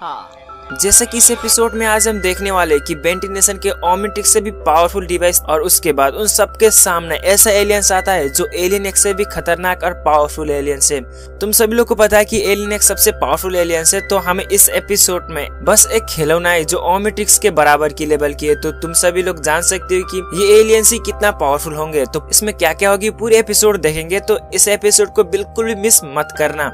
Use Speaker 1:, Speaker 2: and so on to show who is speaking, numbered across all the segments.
Speaker 1: हाँ,
Speaker 2: जैसे कि इस एपिसोड में आज हम देखने वाले कि बेंटिनेशन के ओमनिट्रिक्स से भी पावरफुल डिवाइस और उसके बाद उन सबके सामने ऐसा एलियंस आता है जो एलियन एक्स से भी खतरनाक और पावरफुल एलियंस है। तुम सभी लोग को पता है कि एलियन एक्स सबसे पावरफुल एलियंस है, तो हमें इस एपिसोड में बस एक खिलौना है जो ओमनिट्रिक्स के बराबर की लेवल की है। तो तुम सभी लोग जान सकते हो कि ये एलियंस ही कितना पावरफुल होंगे। तो इसमें क्या क्या होगी पूरे एपिसोड देखेंगे, तो इस एपिसोड को बिल्कुल भी मिस मत करना।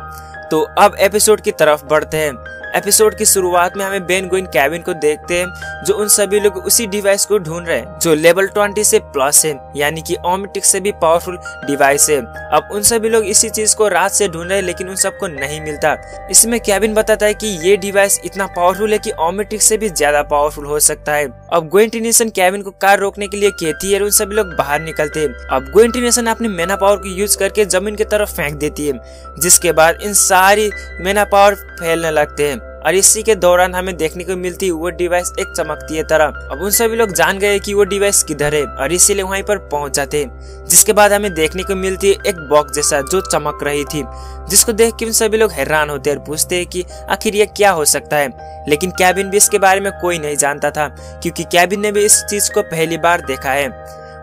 Speaker 2: तो अब एपिसोड की तरफ बढ़ते हैं। एपिसोड की शुरुआत में हमें बेन गोइन केविन को देखते हैं जो उन सभी लोग उसी डिवाइस को ढूंढ रहे हैं जो लेवल 20 से प्लस है, यानी कि ओमनिट्रिक्स से भी पावरफुल डिवाइस है। अब उन सभी लोग इसी चीज को रात से ढूंढ रहे हैं लेकिन उन सबको नहीं मिलता। इसमें केविन बताता है कि ये डिवाइस इतना पावरफुल है कि ओमनिट्रिक्स से भी ज्यादा पावरफुल हो सकता है। अब ग्वेंटिनेशन केविन को कार रोकने के लिए कहती है और उन सभी लोग बाहर निकलते हैं। अब ग्वेंटिनेशन अपनी मेना पावर को यूज करके जमीन की तरफ फेंक देती है, जिसके बाद इन सारी मेना पावर फैलने लगते हैं और इसी के दौरान हमें देखने को मिलती है वो डिवाइस एक चमकती है तरह। अब उन सभी लोग जान गए कि वो डिवाइस किधर है और इसीलिए वहीं पर पहुंच जाते हैं, जिसके बाद हमें देखने को मिलती है एक बॉक्स जैसा जो चमक रही थी, जिसको देख के उन सभी लोग हैरान होते हैं और पूछते हैं कि आखिर ये क्या हो सकता है। लेकिन केविन भी इसके बारे में कोई नहीं जानता था क्योंकि केविन ने भी इस चीज को पहली बार देखा है।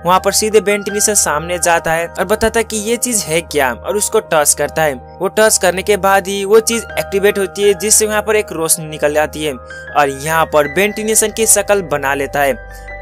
Speaker 2: वहाँ पर सीधे बेंटिनेशन सामने जाता है और बताता है कि ये चीज है क्या और उसको टच करता है। वो टच करने के बाद ही वो चीज एक्टिवेट होती है, जिससे वहाँ पर एक रोशनी निकल जाती है और यहाँ पर बेंटिनेशन की शक्ल बना लेता है।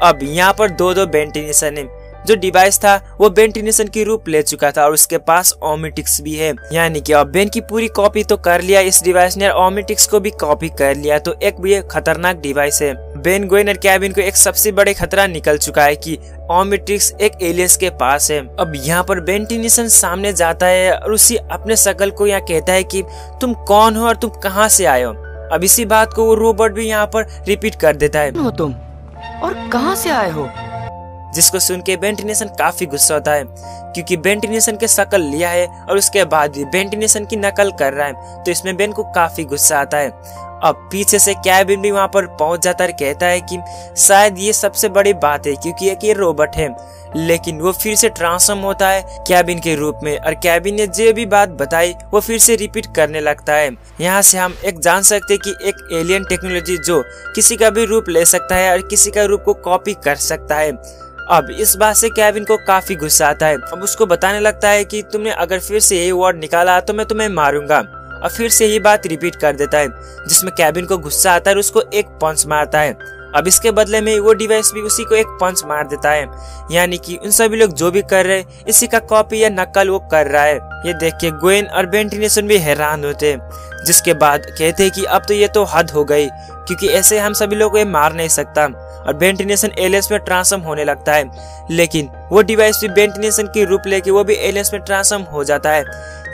Speaker 2: अब यहाँ पर दो बेंटिनेशन है। जो डिवाइस था वो बेंटिनेशन की रूप ले चुका था और उसके पास ओमनिट्रिक्स भी है, यानी कि अब बेन की पूरी कॉपी तो कर लिया इस डिवाइस ने और ओमनिट्रिक्स को भी कॉपी कर लिया। तो एक भी खतरनाक डिवाइस है। बेन गोइन और केविन को एक सबसे बड़े खतरा निकल चुका है कि ओमनिट्रिक्स एक एलियंस के पास है। अब यहाँ पर बेंटिनेशन सामने जाता है और उसी अपने शकल को यहाँ कहता है कि तुम कौन हो और तुम कहाँ से आए हो। अब इसी बात को वो रोबोट भी यहाँ पर रिपीट कर देता है,
Speaker 1: हो तुम और कहाँ से आए हो।
Speaker 2: जिसको सुन के बेंटिनेशन काफी गुस्सा होता है क्योंकि बेंटिनेशन के शक्ल लिया है और उसके बाद भी बेंटिनेशन की नकल कर रहा है। तो इसमें बेन को काफी गुस्सा आता है। अब पीछे से केविन भी वहां पर पहुंच जाता है, कहता है कि शायद ये सबसे बड़ी बात है क्योंकि एक ये रोबोट है। लेकिन वो फिर से ट्रांसफॉर्म होता है केविन के रूप में और केविन ने जो भी बात बताई वो फिर से रिपीट करने लगता है। यहाँ से हम एक जान सकते हैं कि एक एलियन टेक्नोलॉजी जो किसी का भी रूप ले सकता है और किसी का रूप को कॉपी कर सकता है। अब इस बात से केविन को काफी गुस्सा आता है। अब उसको बताने लगता है कि तुमने अगर फिर से यही वर्ड निकाला तो मैं तुम्हें मारूंगा, और फिर से यही बात रिपीट कर देता है, जिसमें केविन को गुस्सा आता है और उसको एक पंच मारता है। अब इसके बदले में वो डिवाइस भी उसी को एक पंच मार देता है, यानी कि उन सभी लोग जो भी कर रहे हैं इसी का कॉपी या नकल वो कर रहा है। ये देख के ग्वेन और बेंटिनेशन भी हैरान होते हैं, जिसके बाद कहते हैं कि अब तो ये तो हद हो गई क्योंकि ऐसे हम सभी लोग को मार नहीं सकता। और बेंटिनेशन एलियंस में ट्रांसफॉर्म होने लगता है, लेकिन वो डिवाइस भी बेंटिनेशन की रूप लेके वो भी एलियंस में ट्रांसफॉर्म हो जाता है।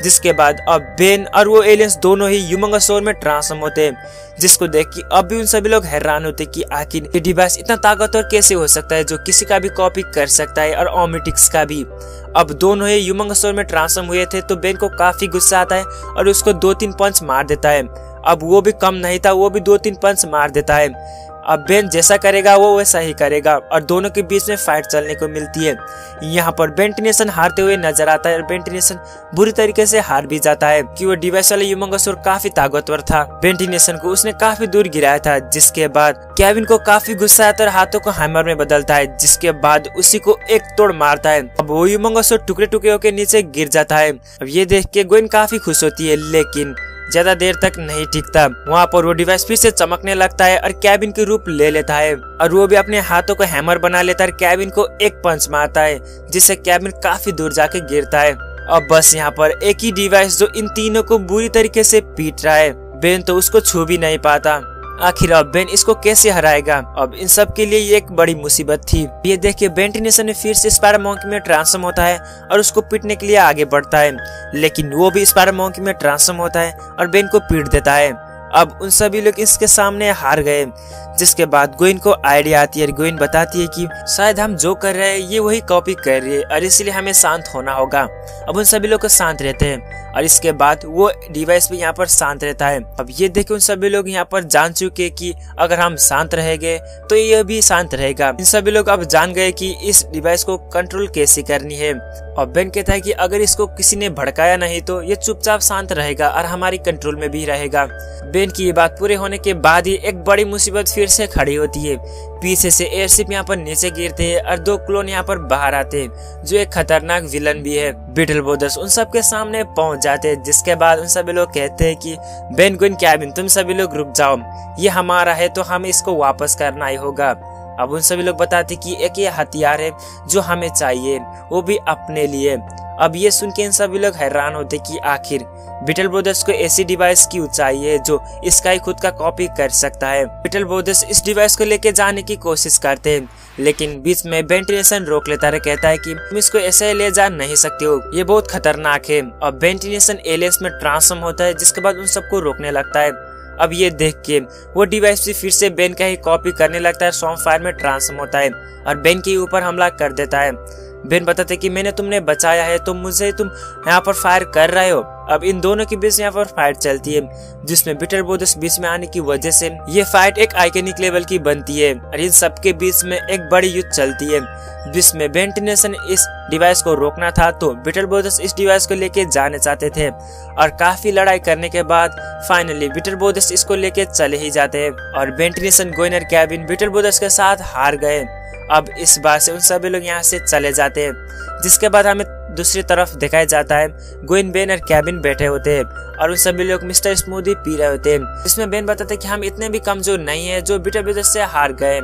Speaker 2: जिसके बाद अब बेन और वो एलियंस दोनों ही ह्यूमंगोसॉर में ट्रांसफॉर्म होते हैं, जिसको देख के अब भी उन सभी लोग हैरान होते कि आखिर ये डिवाइस इतना ताकतवर कैसे हो सकता है जो किसी का भी कॉपी कर सकता है और ओमनिट्रिक्स का भी। अब दोनों ही ह्यूमंगोसॉर में ट्रांसफॉर्म हुए थे, तो बेन को काफी गुस्सा आता है और उसको 2-3 पंच मार देता है। अब वो भी कम नहीं था, वो भी 2-3 पंच मार देता है। अब बेन जैसा करेगा वो वैसा ही करेगा और दोनों के बीच में फाइट चलने को मिलती है। यहाँ पर बेंटिनेशन हारते हुए नजर आता है और बेंटिनेशन बुरी तरीके से हार भी जाता है कि वो डिवाइस वाले ह्यूमंगोसॉर काफी ताकतवर था। बेंटिनेशन को उसने काफी दूर गिराया था, जिसके बाद केविन को काफी गुस्सा आता है और हाथों को हैमर में बदलता है, जिसके बाद उसी को एक तोड़ मारता है। अब वो ह्यूमंगोसॉर टुकड़े टुकड़े होकर नीचे गिर जाता है। अब ये देख के ग्वेन काफी खुश होती है, लेकिन ज्यादा देर तक नहीं टिकता। वहाँ पर वो डिवाइस फिर से चमकने लगता है और केविन के रूप ले लेता है और वो भी अपने हाथों को हैमर बना लेता है और केविन को एक पंच मारता है, जिससे केविन काफी दूर जाके गिरता है। अब बस यहाँ पर एक ही डिवाइस जो इन तीनों को बुरी तरीके से पीट रहा है। बेन तो उसको छू भी नहीं पाता। आखिर अब बेन इसको कैसे हराएगा। अब इन सब के लिए ये एक बड़ी मुसीबत थी। ये देख के बेंटिनेशन में फिर से स्पाइडर मंकी में ट्रांसफॉर्म होता है और उसको पीटने के लिए आगे बढ़ता है, लेकिन वो भी स्पाइडर मंकी में ट्रांसफॉर्म होता है और बेन को पीट देता है। अब उन सभी लोग इसके सामने हार गए, जिसके बाद ग्वेन को आइडिया आती है और ग्वेन बताती है कि शायद हम जो कर रहे हैं ये वही कॉपी कर रही है और इसलिए हमें शांत होना होगा। अब उन सभी लोग को शांत रहते हैं और इसके बाद वो डिवाइस भी यहाँ पर शांत रहता है। अब ये देख उन सभी लोग यहाँ पर जान चुके कि अगर हम शांत रहेंगे तो ये भी शांत रहेगा। इन सभी लोग अब जान गए कि इस डिवाइस को कंट्रोल कैसे करनी है। और बेन कहता है कि अगर इसको किसी ने भड़काया नहीं तो ये चुपचाप शांत रहेगा और हमारी कंट्रोल में भी रहेगा। बेन की ये बात पूरे होने के बाद ही एक बड़ी मुसीबत फिर से खड़ी होती है। पीछे से एयरशिप यहाँ पर नीचे गिरते हैं और 2 क्लोन यहाँ पर बाहर आते हैं जो एक खतरनाक विलन भी है। बीटलबोदस उन सब के सामने पहुंच जाते हैं, जिसके बाद उन सभी लोग कहते हैं कि बेन गुइन कैबिन तुम सभी लोग रुक जाओ, ये हमारा है तो हमें इसको वापस करना ही होगा। अब उन सभी लोग बताते कि एक ये हथियार है जो हमें चाहिए, वो भी अपने लिए। अब ये सुन के इन सभी लोग हैरान होते कि आखिर बीटलबोदस को ऐसी डिवाइस क्यों चाहिए जो इसका ही खुद का कॉपी कर सकता है। बीटलबोदस इस डिवाइस को लेके जाने की कोशिश करते हैं, लेकिन बीच में वेंटिलेशन रोक लेता है, कहता है कि तुम इसको ऐसे ले जा नहीं सकते हो, ये बहुत खतरनाक है। अब वेंटिलेशन एलियंस में ट्रांसफॉर्म होता है, जिसके बाद उन सबको रोकने लगता है। अब ये देख के वो डिवाइस भी फिर से बेन का ही कॉपी करने लगता है, स्वॉर्म फायर में ट्रांसफॉर्म होता है और बेन के ऊपर हमला कर देता है। बेन बताते कि मैंने तुमने बचाया है तो मुझे तुम यहाँ पर फायर कर रहे हो। अब इन दोनों के बीच यहाँ पर फाइट चलती है, जिसमें बीटलबोदस बीच में आने की वजह से ये फाइट एक आइकॉनिक लेवल की बनती है और इन सबके बीच में एक बड़ी युद्ध चलती है, जिसमें वेंटिलेशन इस डिवाइस को रोकना था तो बीटलबोदस इस डिवाइस को लेके जाने चाहते थे। और काफी लड़ाई करने के बाद फाइनली बीटलबोदस इसको लेके चले ही जाते हैं और वेंटिलेशन गोइनर कैबिन बीटलबोदस के साथ हार गए। अब इस बार से उन सभी लोग यहाँ से चले जाते हैं, जिसके बाद हमें दूसरी तरफ दिखाया जाता है गोइन, बेन और कैबिन बैठे होते हैं और उन सभी लोग मिस्टर स्मूदी पी रहे होते हैं। इसमें बेन बताते हैं कि हम इतने भी कमजोर नहीं है जो बीटलबोदस से हार गए,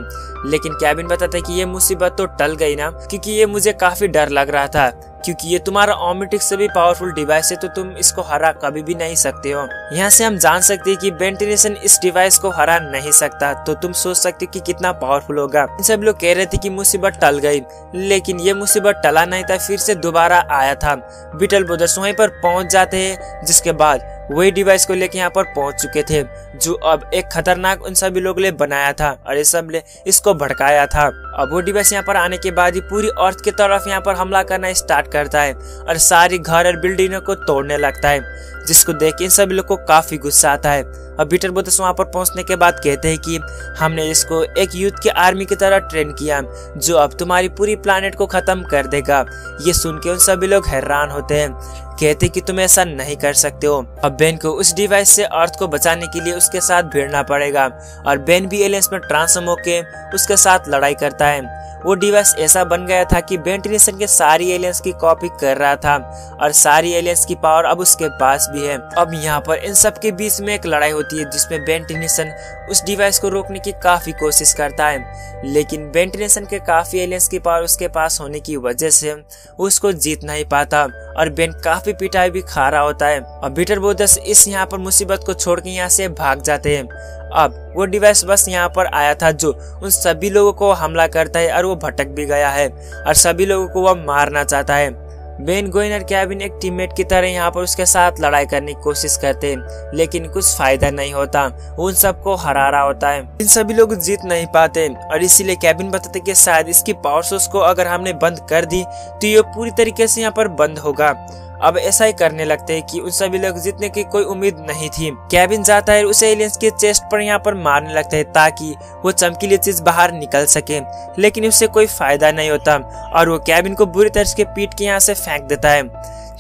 Speaker 2: लेकिन कैबिन बताता है कि ये मुसीबत तो टल गई ना, क्योंकि ये मुझे काफी डर लग रहा था, क्योंकि ये तुम्हारा ओमेटिक से भी पावरफुल डिवाइस है तो तुम इसको हरा कभी भी नहीं सकते हो। यहाँ से हम जान सकते हैं कि वेंटिलेशन इस डिवाइस को हरा नहीं सकता, तो तुम सोच सकते हो कि कितना पावरफुल होगा। सब लोग कह रहे थे कि मुसीबत टल गई, लेकिन ये मुसीबत टला नहीं था, फिर से दोबारा आया था। बीटलबोदस वहीं पर पहुंच जाते हैं, जिसके बाद वही डिवाइस को लेके यहाँ पर पहुंच चुके थे जो अब एक खतरनाक उन सभी लोगों ने बनाया था और ये सब ने इसको भड़काया था। अब वो डिवाइस यहाँ पर आने के बाद ही पूरी अर्थ की तरफ यहाँ पर हमला करना स्टार्ट करता है और सारी घर और बिल्डिंगों को तोड़ने लगता है, जिसको देख इन सभी लोग को काफी गुस्सा आता है। अब बीटलबोदस वहाँ पर पहुँचने के बाद कहते हैं कि हमने इसको एक युद्ध की आर्मी की तरह ट्रेन किया जो अब तुम्हारी पूरी प्लानेट को खत्म कर देगा। ये सुन के उन सभी लोग हैरान होते हैं, कहते कि तुम ऐसा नहीं कर सकते हो। अब बेन को उस डिवाइस से अर्थ को बचाने के लिए उसके साथ भिड़ना पड़ेगा और बेन भी एलियंस में ट्रांसफॉर्म होके उसके साथ लड़ाई करता है। वो डिवाइस ऐसा बन गया था कि वेंटिलेशन के सारी एलियंस की कॉपी कर रहा था और सारी एलियंस की पावर अब उसके पास भी है। अब यहाँ पर इन सब के बीच में एक लड़ाई होती है, जिसमें वेंटिलेशन उस डिवाइस को रोकने की काफी कोशिश करता है, लेकिन वेंटिलेशन के काफी एलियंस की पावर उसके पास होने की वजह से वो उसको जीत नहीं पाता और बेन काफी पिटाई भी खा रहा होता है। और बीटलबोदस इस यहाँ पर मुसीबत को छोड़ के यहाँ से भाग जाते हैं। अब वो डिवाइस बस यहाँ पर आया था जो उन सभी लोगों को हमला करता है और वो भटक भी गया है और सभी लोगों को वह मारना चाहता है। बेन, गोइन और कैबिन एक टीममेट की तरह यहाँ पर उसके साथ लड़ाई करने की कोशिश करते हैं, लेकिन कुछ फायदा नहीं होता, उन सबको हरा रहा होता है। इन सभी लोग जीत नहीं पाते और इसीलिए कैबिन बताते कि शायद इसकी पावर सोर्स को अगर हमने बंद कर दी तो ये पूरी तरीके से यहाँ पर बंद होगा। अब ऐसा ही करने लगते हैं कि उन सभी लोग जीतने की कोई उम्मीद नहीं थी। कैबिन जाता है उसे एलियंस के चेस्ट पर यहाँ पर मारने लगता है ताकि वो चमकीली चीज बाहर निकल सके, लेकिन उससे कोई फायदा नहीं होता और वो कैबिन को बुरी तरह से पीट के यहाँ से फेंक देता है।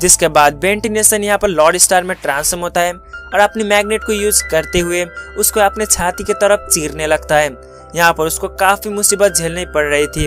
Speaker 2: जिसके बाद वेंटिलेशन यहाँ पर लॉर्ड स्टार में ट्रांसफॉर्म होता है और अपनी मैग्नेट को यूज करते हुए उसको अपने छाती की तरफ चीरने लगता है। यहाँ पर उसको काफी मुसीबत झेलनी पड़ रही थी।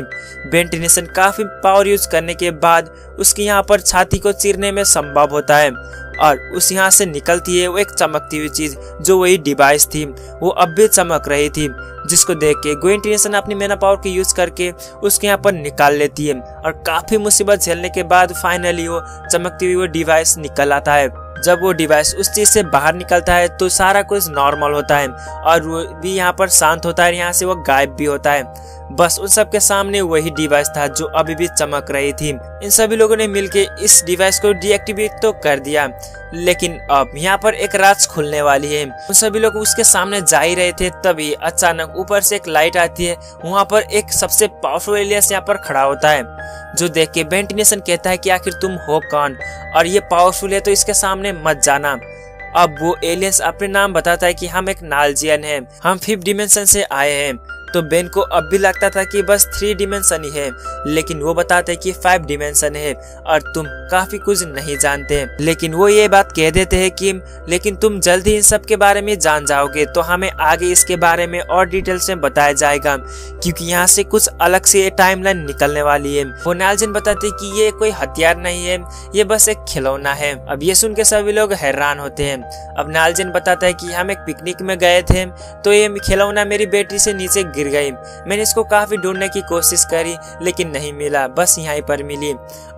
Speaker 2: वेंटिलेशन काफी पावर यूज करने के बाद उसकी यहाँ पर छाती को चीरने में संभव होता है और उस यहाँ से निकलती है वो एक चमकती हुई चीज जो वही डिवाइस थी, वो अब भी चमक रही थी, जिसको देख के वेंटिलेशन अपनी मैना पावर की यूज करके उसके यहाँ पर निकाल लेती है और काफी मुसीबत झेलने के बाद फाइनली वो चमकती हुई वो डिवाइस निकल आता है। जब वो डिवाइस उस चीज से बाहर निकलता है तो सारा कुछ नॉर्मल होता है और वो भी यहाँ पर शांत होता है, यहाँ से वो गायब भी होता है। बस उन सब के सामने वही डिवाइस था जो अभी भी चमक रही थी। इन सभी लोगों ने मिलकर इस डिवाइस को डीएक्टिवेट तो कर दिया, लेकिन अब यहाँ पर एक राज खुलने वाली है। उन सभी लोग उसके सामने जा ही रहे थे, तभी अचानक ऊपर से एक लाइट आती है। वहाँ पर एक सबसे पावरफुल एलियंस यहाँ पर खड़ा होता है, जो देख के बेंटिनेशन कहता है कि आखिर तुम हो कौन और ये पावरफुल है तो इसके सामने मत जाना। अब वो एलियंस अपने नाम बताता है कि हम एक नालजियन हैं, हम 5th डिमेंशन से आए हैं। तो बेन को अब भी लगता था कि बस 3 डिमेंशन ही है, लेकिन वो बताते कि 5 डिमेंशन है और तुम काफी कुछ नहीं जानते। लेकिन वो ये बात कह देते हैं कि लेकिन तुम जल्दी इन सब के बारे में जान जाओगे, तो हमें आगे इसके बारे में और डिटेल से बताया जाएगा, क्योंकि यहाँ से कुछ अलग से टाइमलाइन निकलने वाली है। वो नालजियन बताते कि ये कोई हथियार नहीं है, ये बस एक खिलौना है। अब ये सुन के सभी लोग हैरान होते हैं। अब नालजियन बताता है कि हम एक पिकनिक में गए थे, तो ये खिलौना मेरी बैटरी से नीचे गिर गई। मैंने इसको काफी ढूंढने की कोशिश करी, लेकिन नहीं मिला, बस यहाँ पर मिली।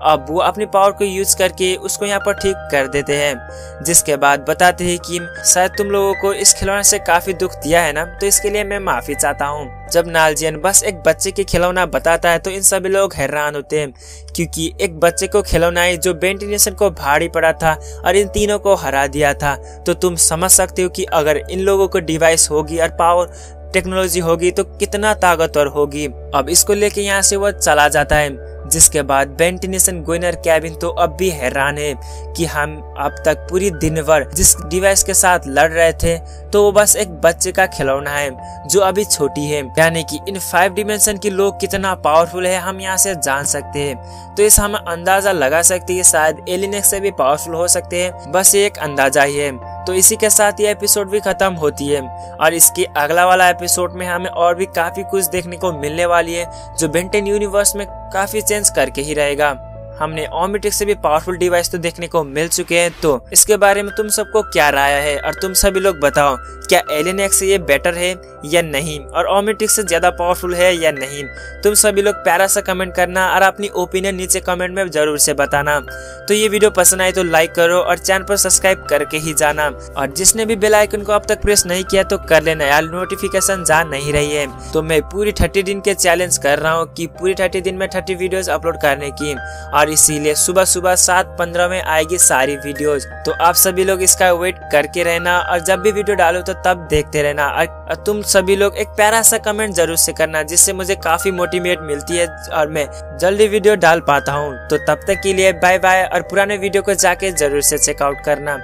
Speaker 2: अब वो अपनी पावर को यूज करके उसको यहाँ पर ठीक कर देते हैं, जिसके बाद बताते हैं कि शायद तुम लोगों को इस खिलौने से काफी दुख दिया है ना, तो इसके लिए मैं माफी चाहता हूँ। जब नालजियन बस एक बच्चे के खिलौना बताता है तो इन सभी लोग हैरान होते हैं, क्योंकि एक बच्चे को खिलौना है जो बेंटिनेशन को भारी पड़ा था और इन तीनों को हरा दिया था। तो तुम समझ सकते हो कि अगर इन लोगों को डिवाइस होगी और पावर टेक्नोलॉजी होगी तो कितना ताकतवर होगी। अब इसको लेके यहाँ से वो चला जाता है, जिसके बाद बेंटिनेशन गोइनर कैबिन तो अब भी हैरान है कि हम अब तक पूरी दिन भर जिस डिवाइस के साथ लड़ रहे थे तो वो बस एक बच्चे का खिलौना है जो अभी छोटी है। यानी कि इन 5 डिमेंशन के लोग कितना पावरफुल है हम यहाँ से जान सकते हैं। तो इस हम अंदाजा लगा सकते हैं शायद एलियन से भी पावरफुल हो सकते हैं, बस एक अंदाजा ही है। तो इसी के साथ ये एपिसोड भी खत्म होती है और इसके अगला वाला एपिसोड में हमें और भी काफी कुछ देखने को मिलने वाली है, जो बेंटेन यूनिवर्स में काफी चेंज करके ही रहेगा। हमने ओमनिट्रिक्स से भी पावरफुल डिवाइस तो देखने को मिल चुके हैं, तो इसके बारे में तुम सबको क्या राय है और तुम सभी लोग बताओ क्या एलियन एक्स से ये बेटर है या नहीं और ओमनिट्रिक्स से ज्यादा पावरफुल है या नहीं। तुम सभी लोग प्यारा सा कमेंट करना और अपनी ओपिनियन नीचे कमेंट में जरूर से बताना। तो ये वीडियो पसंद आए तो लाइक करो और चैनल पर सब्सक्राइब करके ही जाना, और जिसने भी बेल आइकन को अब तक प्रेस नहीं किया तो कर लेना यार, नोटिफिकेशन जा नहीं रही है। तो मैं पूरी 30 दिन के चैलेंज कर रहा हूँ कि पूरी 30 दिन में 30 वीडियोस अपलोड करने की, और इसीलिए सुबह सुबह 7:15 में आएगी सारी वीडियोस। तो आप सभी लोग इसका वेट करके रहना और जब भी वीडियो डालो तो तब देखते रहना। और तुम सभी लोग एक प्यारा सा कमेंट जरूर से करना, जिससे मुझे काफी मोटिवेट मिलती है और मैं जल्दी वीडियो डाल पाता हूँ। तो तब तक के लिए बाय बाय, और पुराने वीडियो को जाके जरूर से चेकआउट करना।